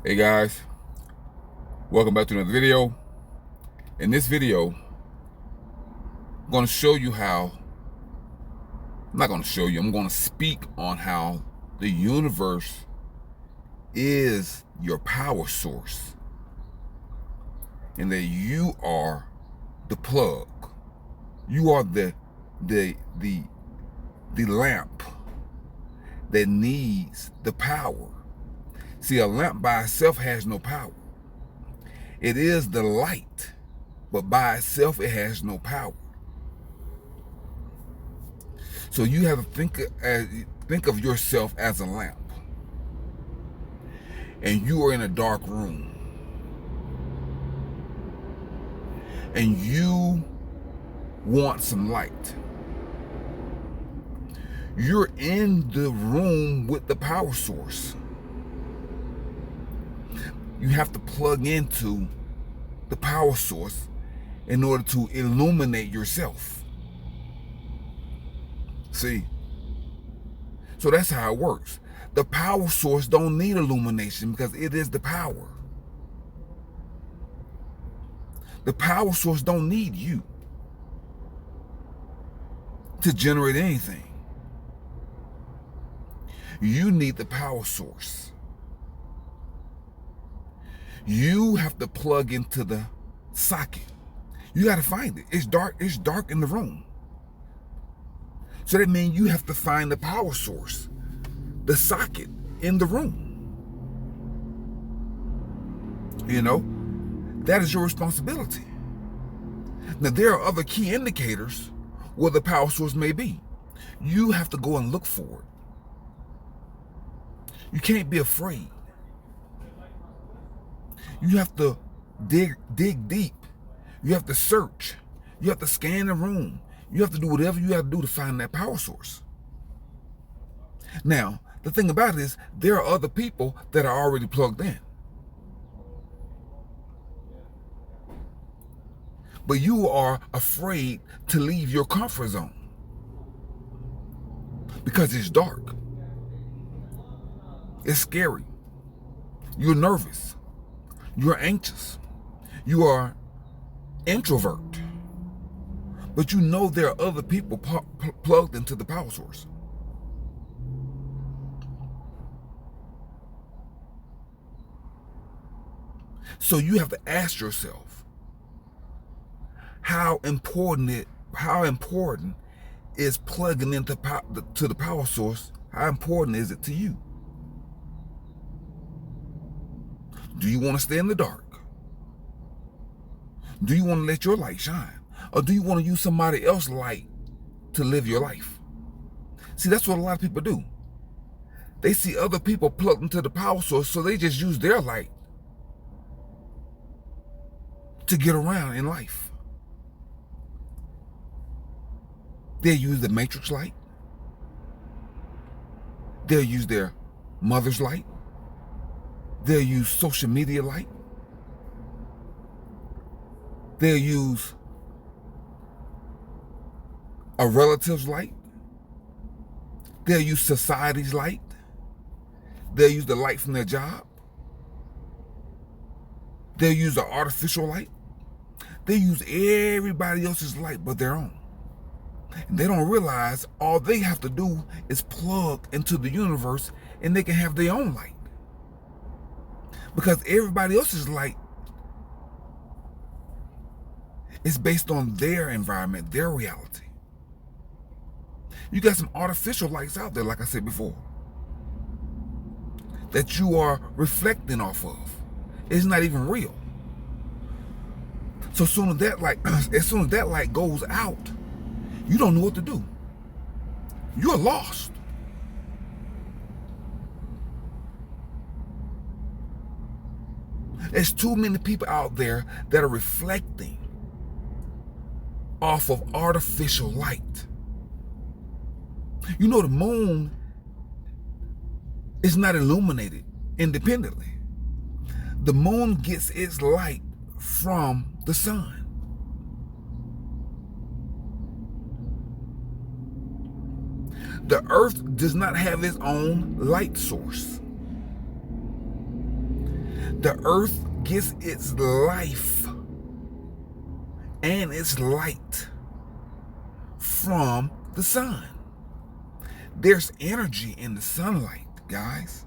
Hey guys, welcome back to another video. In this video, I'm going to show you how, I'm not going to show you, I'm going to speak on how the universe is your power source and that you are the plug. You are the lamp that needs the power. See, a lamp by itself has no power. It is the light, but by itself it has no power. So you have to think of yourself as a lamp, and you are in a dark room, and you want some light. You're in the room with the power source. You have to plug into the power source in order to illuminate yourself. See? So that's how it works. The power source don't need illumination because it is the power. The power source don't need you to generate anything. You need the power source. You have to plug into the socket. You got to find it. It's dark in the room. So that means you have to find the power source, the socket in the room. You know, that is your responsibility. Now, there are other key indicators where the power source may be. You have to go and look for it. You can't be afraid. You have to dig deep. You have to search. You have to scan the room. You have to do whatever you have to do to find that power source. Now, the thing about it is there are other people that are already plugged in. But you are afraid to leave your comfort zone because it's dark. It's scary. You're nervous. You're anxious. You are introvert. But you know there are other people plugged into the power source. So you have to ask yourself, how important is plugging into to the power source? How important is it to you? Do you want to stay in the dark? Do you want to let your light shine? Or do you want to use somebody else's light to live your life? See, that's what a lot of people do. They see other people plugged into the power source, so they just use their light to get around in life. They'll use the matrix light. They'll use their mother's light. They'll use social media light. They'll use a relative's light. They'll use society's light. They'll use the light from their job. They'll use the artificial light. They use everybody else's light but their own. And they don't realize all they have to do is plug into the universe and they can have their own light. Because everybody else's light is based on their environment, their reality. You got some artificial lights out there, like I said before, that you are reflecting off of. It's not even real. So as soon as that light goes out, you don't know what to do. You're lost. There's too many people out there that are reflecting off of artificial light. You know, the moon is not illuminated independently. The moon gets its light from the sun. The earth does not have its own light source. The earth gets its life and its light from the sun. There's energy in the sunlight, guys.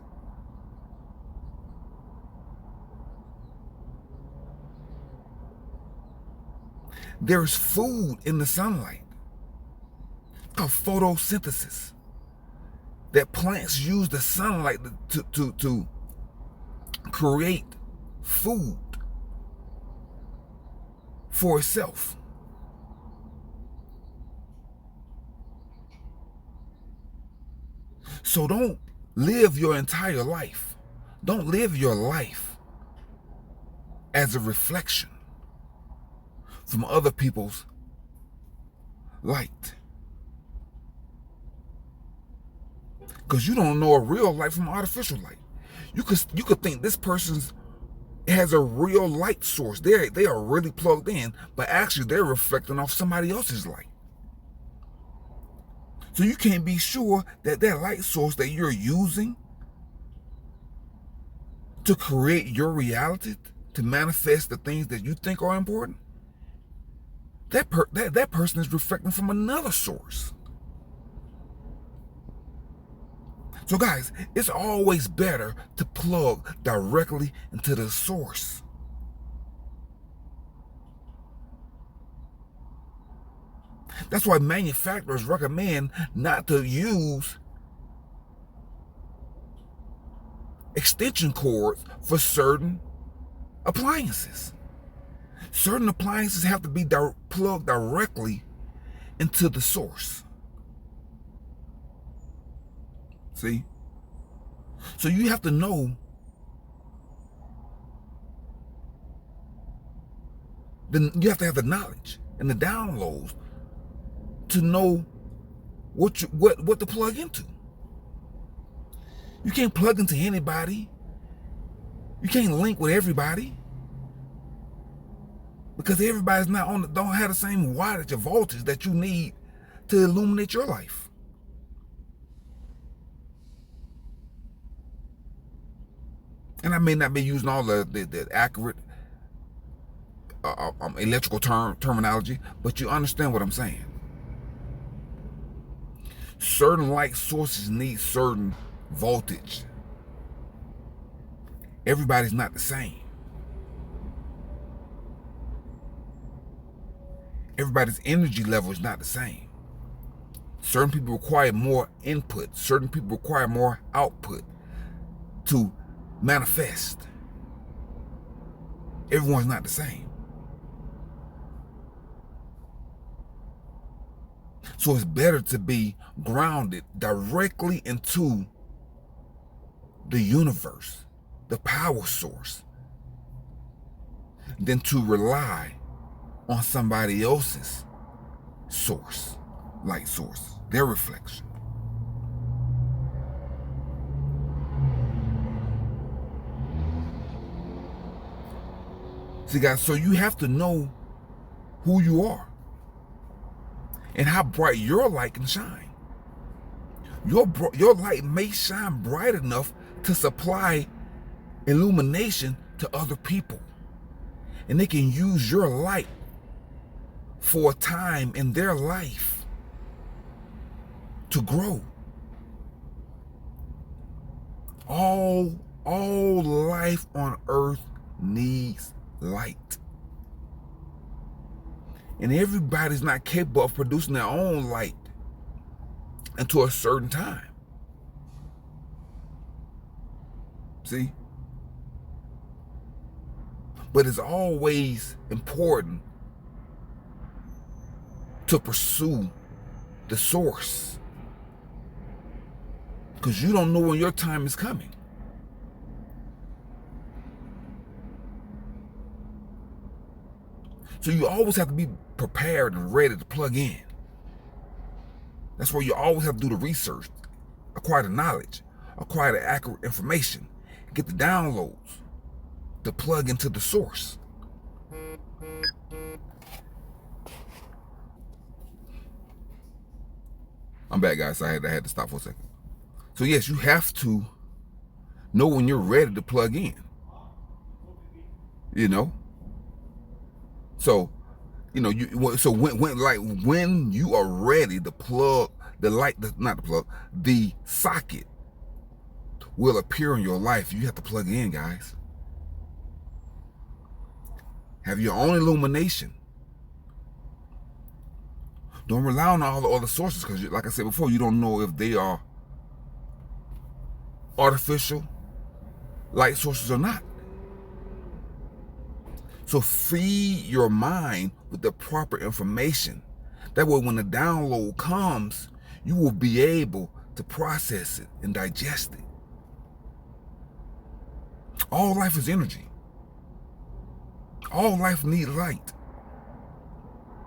There's food in the sunlight called photosynthesis. That plants use the sunlight to create food for itself. So don't live your entire life. Don't live your life as a reflection from other people's light. Because you don't know a real light from artificial light. You could think this person's has a real light source. They are really plugged in, but actually they're reflecting off somebody else's light. So you can't be sure that that light source that you're using to create your reality, to manifest the things that you think are important, that person is reflecting from another source. So guys, it's always better to plug directly into the source. That's why manufacturers recommend not to use extension cords for certain appliances. Certain appliances have to be plugged directly into the source. See? So you have to know you have to have the knowledge and the downloads to know what to plug into. You can't plug into anybody. You can't link with everybody, because everybody's not don't have the same wattage of voltage that you need to illuminate your life. And I may not be using all the accurate electrical terminology, but you understand what I'm saying. Certain light sources need certain voltage. Everybody's not the same. Everybody's energy level is not the same. Certain people require more input. Certain people require more output to manifest. Everyone's not the same. So it's better to be grounded directly into the universe, the power source, than to rely on somebody else's source, light source, their reflection. See guys, so you have to know who you are and how bright your light can shine. Your light may shine bright enough to supply illumination to other people, and they can use your light for a time in their life to grow. All life on earth needs light. And everybody's not capable of producing their own light until a certain time. See? But it's always important to pursue the source, because you don't know when your time is coming. So you always have to be prepared and ready to plug in. That's why you always have to do the research, acquire the knowledge, acquire the accurate information, get the downloads to plug into the source. I'm back, guys. So I had to stop for a second. So yes, you have to know when you're ready to plug in. you know. So, you know, when you are ready, the plug, the light, not the plug, the socket will appear in your life. You have to plug in, guys. Have your own illumination. Don't rely on all the other sources, because, like I said before, you don't know if they are artificial light sources or not. So feed your mind with the proper information. That way, when the download comes, you will be able to process it and digest it. All life is energy. All life needs light.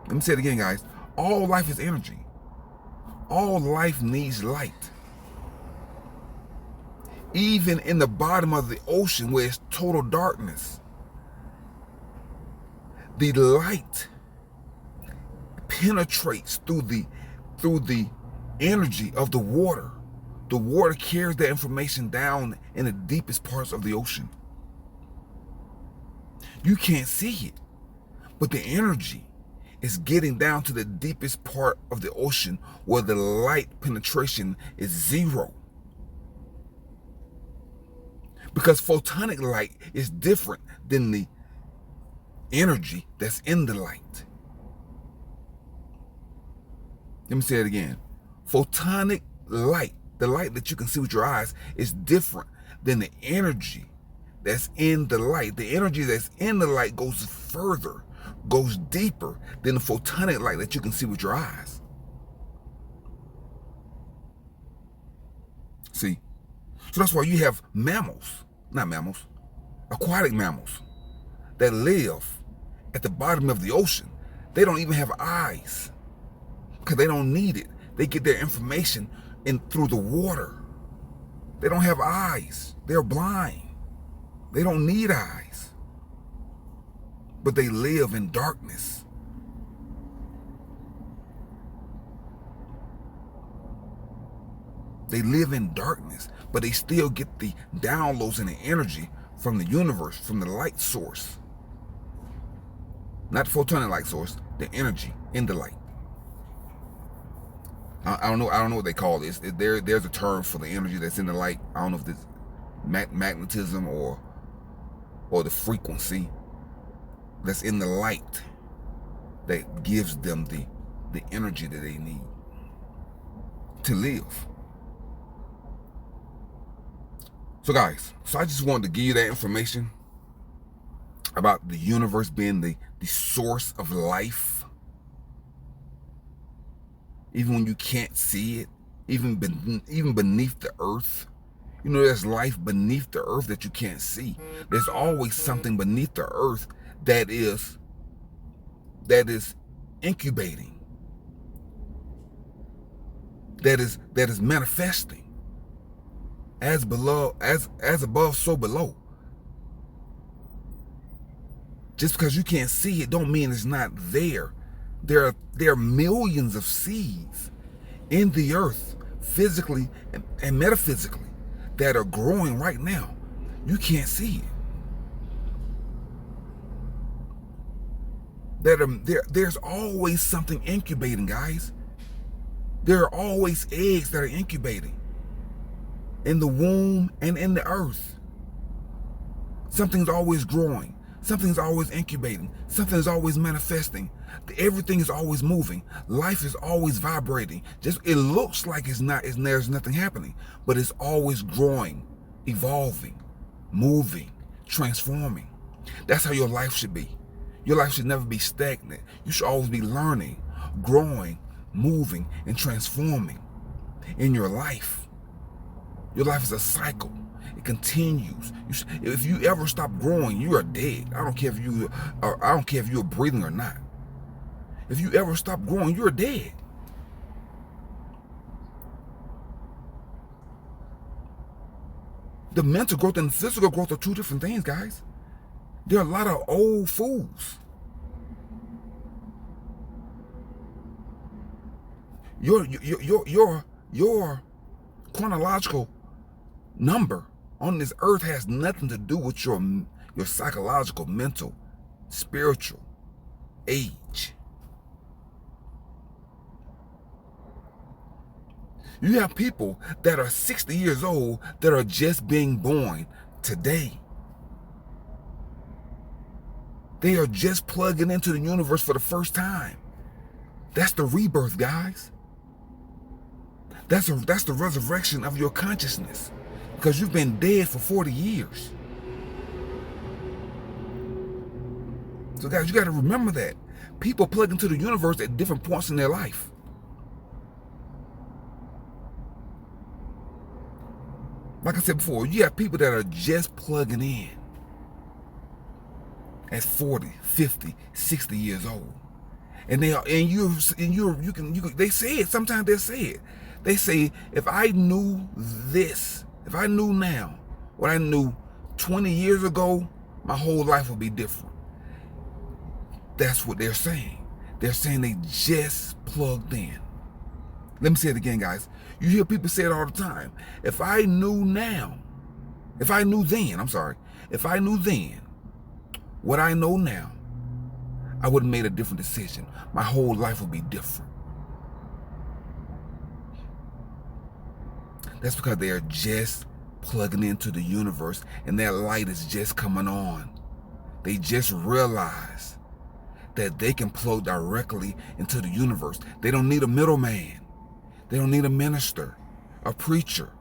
Let me say it again, guys. All life is energy. All life needs light. Even in the bottom of the ocean where it's total darkness, the light penetrates through the energy of the water. The water carries that information down in the deepest parts of the ocean. You can't see it, but the energy is getting down to the deepest part of the ocean where the light penetration is zero. Because photonic light is different than the energy that's in the light. Let me say it again. Photonic light, the light that you can see with your eyes, is different than the energy that's in the light. The energy that's in the light goes further, goes deeper than the photonic light that you can see with your eyes. See? So that's why you have aquatic mammals that live at the bottom of the ocean. They don't even have eyes because they don't need it. They get their information through the water. They don't have eyes. They're blind. They don't need eyes. But they live in darkness. They live in darkness, but they still get the downloads and the energy from the universe, from the light source. Not the photonic light source, the energy in the light. I don't know what they call this. There's a term for the energy that's in the light. I don't know if it's magnetism or the frequency that's in the light that gives them the energy that they need to live. So guys, I just wanted to give you that information about the universe being the source of life. Even when you can't see it, even beneath the earth. You know, there's life beneath the earth that you can't see. There's always something beneath the earth that is incubating, that is manifesting. As above, so below. Just because you can't see it don't mean it's not there. There are millions of seeds in the earth, physically and metaphysically, that are growing right now. You can't see it. There's always something incubating, guys. There are always eggs that are incubating in the womb and in the earth. Something's always growing. Something's always incubating. Something's always manifesting. Everything is always moving. Life is always vibrating. Just it looks like there's nothing happening, but it's always growing, evolving, moving, transforming. That's how your life should be. Your life should never be stagnant. You should always be learning, growing, moving, and transforming in your life. Your life is a cycle. It continues. If you ever stop growing, you are dead. I don't care if you're breathing or not. If you ever stop growing, you're dead. The mental growth and physical growth are two different things, guys. There are a lot of old fools. Your chronological number on this earth has nothing to do with your psychological, mental, spiritual age. You have people that are 60 years old that are just being born today. They are just plugging into the universe for the first time. That's the rebirth, guys. That's the resurrection of your consciousness, because you've been dead for 40 years. So guys, you got to remember that. People plug into the universe at different points in their life. Like I said before, you have people that are just plugging in at 40, 50, 60 years old. And they are, and you can, they say it, sometimes they say it. They say, if I knew this, if I knew now what I knew 20 years ago, my whole life would be different. That's what they're saying. They're saying they just plugged in. Let me say it again, guys. You hear people say it all the time. If I knew now, if I knew then, if I knew then what I know now, I would have made a different decision. My whole life would be different. That's because they are just plugging into the universe, and that light is just coming on. They just realize that they can plug directly into the universe. They don't need a middleman. They don't need a minister, a preacher.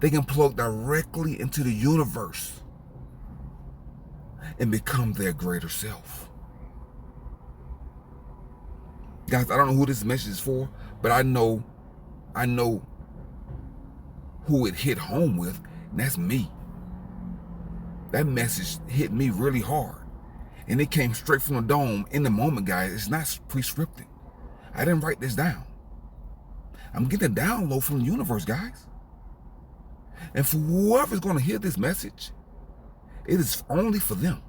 They can plug directly into the universe and become their greater self. Guys, I don't know who this message is for, but I know who it hit home with, and that's me. That message hit me really hard. And it came straight from the dome in the moment, guys. It's not pre-scripted. I didn't write this down. I'm getting a download from the universe, guys. And for whoever's going to hear this message, it is only for them.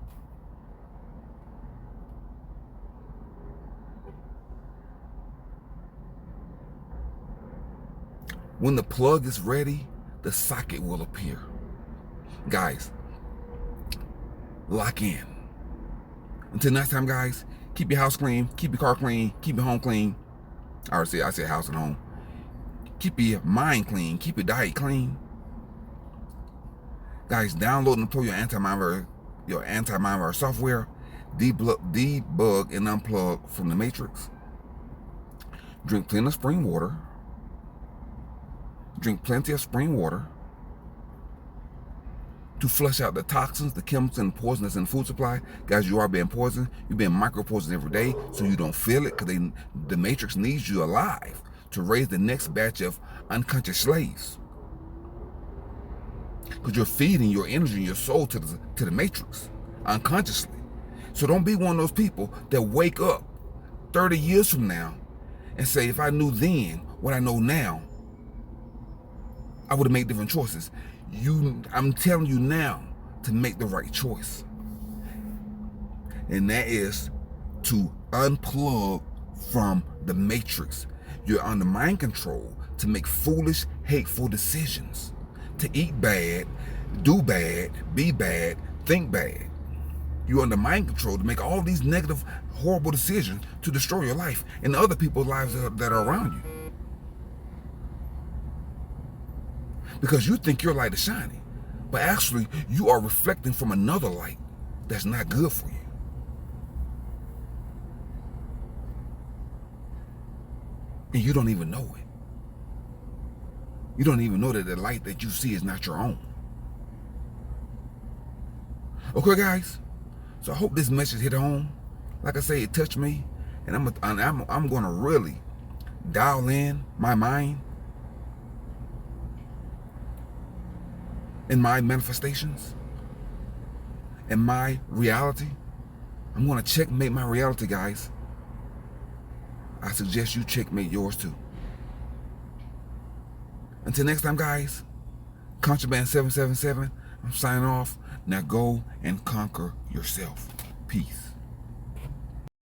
When the plug is ready, the socket will appear. Guys, lock in. Until next time, guys, keep your house clean, keep your car clean, keep your home clean. I said house and home. Keep your mind clean, keep your diet clean. Guys, download and deploy your anti-malware software. Debug and unplug from the matrix. Drink plenty of spring water. Drink plenty of spring water to flush out the toxins, the chemicals, and poisonous in the food supply. Guys, you are being poisoned. You're being micro-poisoned every day, so you don't feel it, because the matrix needs you alive to raise the next batch of unconscious slaves. Because you're feeding your energy and your soul to the matrix unconsciously. So don't be one of those people that wake up 30 years from now and say, if I knew then what I know now, I would have made different choices. I'm telling you now to make the right choice. And that is to unplug from the matrix. You're under mind control to make foolish, hateful decisions. To eat bad, do bad, be bad, think bad. You're under mind control to make all these negative, horrible decisions to destroy your life and other people's lives that are around you. Because you think your light is shining, but actually you are reflecting from another light that's not good for you. And you don't even know it. You don't even know that the light that you see is not your own. Okay, guys. So I hope this message hit home. Like I say, it touched me, and I'm going to really dial in my mind in my manifestations, in my reality. I'm going to checkmate my reality, guys. I suggest you checkmate yours too. Until next time, guys, Contraband 777, I'm signing off. Now go and conquer yourself. Peace.